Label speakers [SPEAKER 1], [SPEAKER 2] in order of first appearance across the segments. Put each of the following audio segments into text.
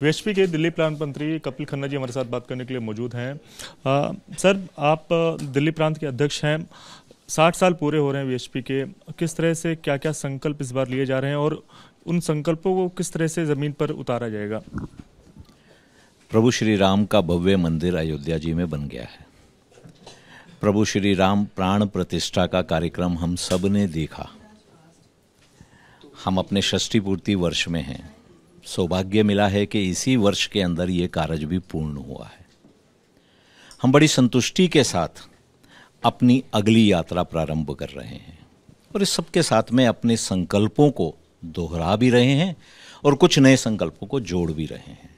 [SPEAKER 1] VHP के दिल्ली प्रांत मंत्री कपिल खन्ना जी हमारे साथ बात करने के लिए मौजूद हैं। सर, आप दिल्ली प्रांत के अध्यक्ष हैं। 60 साल पूरे हो रहे हैं वीएचपी के। किस तरह से क्या क्या संकल्प इस बार लिए जा रहे हैं और उन संकल्पों को किस तरह से जमीन पर उतारा जाएगा?
[SPEAKER 2] प्रभु श्री राम का भव्य मंदिर अयोध्या जी में बन गया है। प्रभु श्री राम प्राण प्रतिष्ठा का कार्यक्रम हम सब ने देखा। हम अपने षष्ठी पूर्ति वर्ष में हैं। सौभाग्य मिला है कि इसी वर्ष के अंदर ये कार्य भी पूर्ण हुआ है। हम बड़ी संतुष्टि के साथ अपनी अगली यात्रा प्रारंभ कर रहे हैं और इस सबके साथ में अपने संकल्पों को दोहरा भी रहे हैं और कुछ नए संकल्पों को जोड़ भी रहे हैं।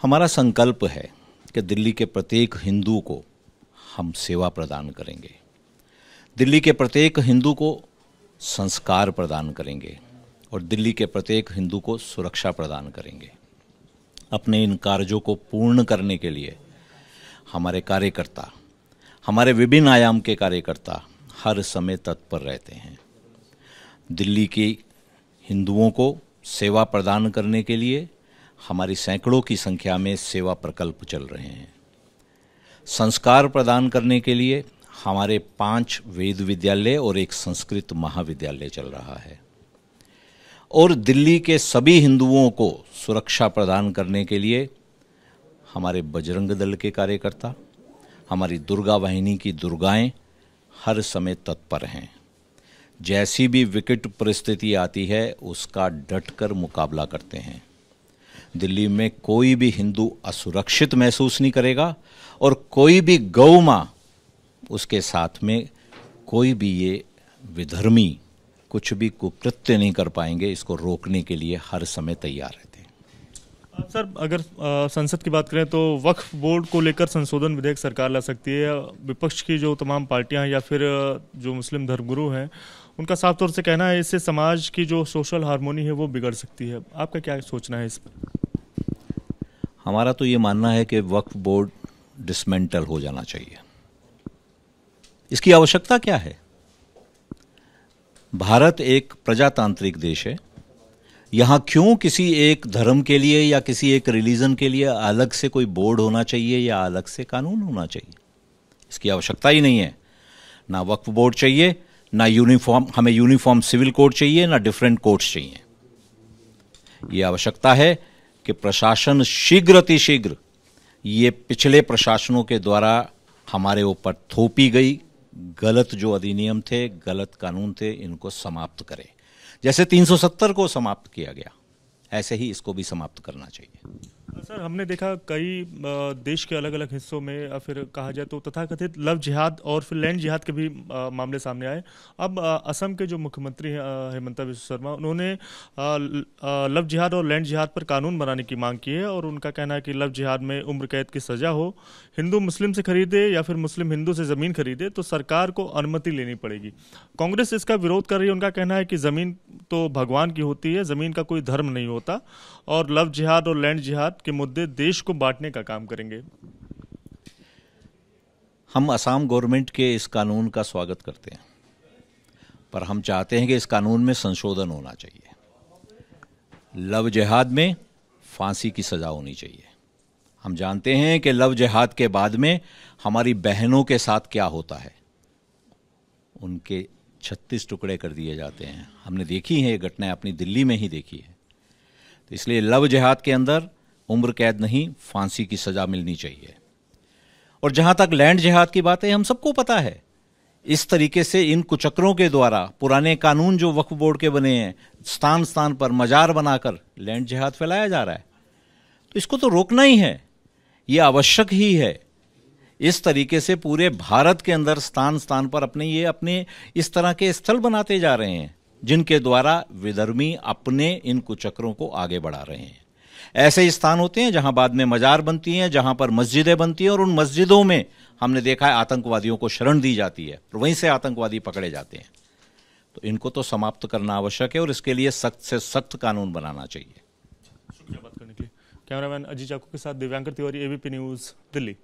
[SPEAKER 2] हमारा संकल्प है कि दिल्ली के प्रत्येक हिंदू को हम सेवा प्रदान करेंगे, दिल्ली के प्रत्येक हिंदू को संस्कार प्रदान करेंगे और दिल्ली के प्रत्येक हिंदू को सुरक्षा प्रदान करेंगे। अपने इन कार्यों को पूर्ण करने के लिए हमारे कार्यकर्ता, हमारे विभिन्न आयाम के कार्यकर्ता हर समय तत्पर रहते हैं। दिल्ली के हिंदुओं को सेवा प्रदान करने के लिए हमारी सैकड़ों की संख्या में सेवा प्रकल्प चल रहे हैं। संस्कार प्रदान करने के लिए हमारे 5 वेद विद्यालय और एक संस्कृत महाविद्यालय चल रहा है और दिल्ली के सभी हिंदुओं को सुरक्षा प्रदान करने के लिए हमारे बजरंग दल के कार्यकर्ता, हमारी दुर्गा वाहिनी की दुर्गाएं हर समय तत्पर हैं। जैसी भी विकट परिस्थिति आती है उसका डटकर मुकाबला करते हैं। दिल्ली में कोई भी हिंदू असुरक्षित महसूस नहीं करेगा और कोई भी गौ माँ उसके साथ में कोई भी ये विधर्मी कुछ भी कुकृत्य नहीं कर पाएंगे। इसको रोकने के लिए हर समय तैयार रहते हैं।
[SPEAKER 1] सर, अगर संसद की बात करें तो वक्फ बोर्ड को लेकर संशोधन विधेयक सरकार ला सकती है। विपक्ष की जो तमाम पार्टियां हैं या फिर जो मुस्लिम धर्मगुरु हैं उनका साफ तौर से कहना है इससे समाज की जो सोशल हार्मोनी है वो बिगड़ सकती है। आपका क्या सोचना है इस पर?
[SPEAKER 2] हमारा तो ये मानना है कि वक्फ बोर्ड डिसमेंटल हो जाना चाहिए। इसकी आवश्यकता क्या है? भारत एक प्रजातांत्रिक देश है। यहाँ क्यों किसी एक धर्म के लिए या किसी एक रिलीजन के लिए अलग से कोई बोर्ड होना चाहिए या अलग से कानून होना चाहिए? इसकी आवश्यकता ही नहीं है। ना वक्फ बोर्ड चाहिए, ना यूनिफॉर्म, हमें यूनिफॉर्म सिविल कोड चाहिए, ना डिफरेंट कोड्स चाहिए। ये आवश्यकता है कि प्रशासन शीघ्र अतिशीघ्र ये पिछले प्रशासनों के द्वारा हमारे ऊपर थोपी गई गलत जो अधिनियम थे, गलत कानून थे, इनको समाप्त करें। जैसे 370 को समाप्त किया गया ऐसे ही इसको भी समाप्त करना चाहिए।
[SPEAKER 1] सर, हमने देखा कई देश के अलग अलग हिस्सों में या फिर कहा जाए तो तथाकथित लव जिहाद और फिर लैंड जिहाद के भी मामले सामने आए। अब असम के जो मुख्यमंत्री हैं हेमंता बिस्वा शर्मा, उन्होंने लव जिहाद और लैंड जिहाद पर कानून बनाने की मांग की है और उनका कहना है कि लव जिहाद में उम्र कैद की सजा हो, हिंदू मुस्लिम से खरीदे या फिर मुस्लिम हिंदू से ज़मीन खरीदे तो सरकार को अनुमति लेनी पड़ेगी। कांग्रेस इसका विरोध कर रही है। उनका कहना है कि ज़मीन तो भगवान की होती है, ज़मीन का कोई धर्म नहीं होता और लव जिहाद और लैंड जिहाद के मुद्दे देश को बांटने का काम करेंगे।
[SPEAKER 2] हम असम गवर्नमेंट के इस कानून का स्वागत करते हैं, पर हम चाहते हैं कि इस कानून में संशोधन होना चाहिए। लव जिहाद में फांसी की सजा होनी चाहिए। हम जानते हैं कि लव जिहाद के बाद में हमारी बहनों के साथ क्या होता है, उनके 36 टुकड़े कर दिए जाते हैं। हमने देखी है ये घटनाएं, अपनी दिल्ली में ही देखी है। तो इसलिए लव जिहाद के अंदर उम्र कैद नहीं, फांसी की सजा मिलनी चाहिए। और जहां तक लैंड जिहाद की बात है, हम सबको पता है इस तरीके से इन कुचक्रों के द्वारा पुराने कानून जो वक्फ बोर्ड के बने हैं, स्थान स्थान पर मजार बनाकर लैंड जिहाद फैलाया जा रहा है। तो इसको तो रोकना ही है, ये आवश्यक ही है। इस तरीके से पूरे भारत के अंदर स्थान स्थान पर अपने इस तरह के स्थल बनाते जा रहे हैं जिनके द्वारा विधर्मी अपने इन कुचक्रों को आगे बढ़ा रहे हैं। ऐसे ही स्थान होते हैं जहां बाद में मजार बनती हैं, जहां पर मस्जिदें बनती हैं और उन मस्जिदों में हमने देखा है आतंकवादियों को शरण दी जाती है और वहीं से आतंकवादी पकड़े जाते हैं। तो इनको तो समाप्त करना आवश्यक है और इसके लिए सख्त से सख्त कानून बनाना चाहिए।
[SPEAKER 1] शुक्रिया बात करने के लिए। कैमरामैन अजीत चाकू के साथ दिव्यांकर तिवारी, एबीपी न्यूज़, दिल्ली।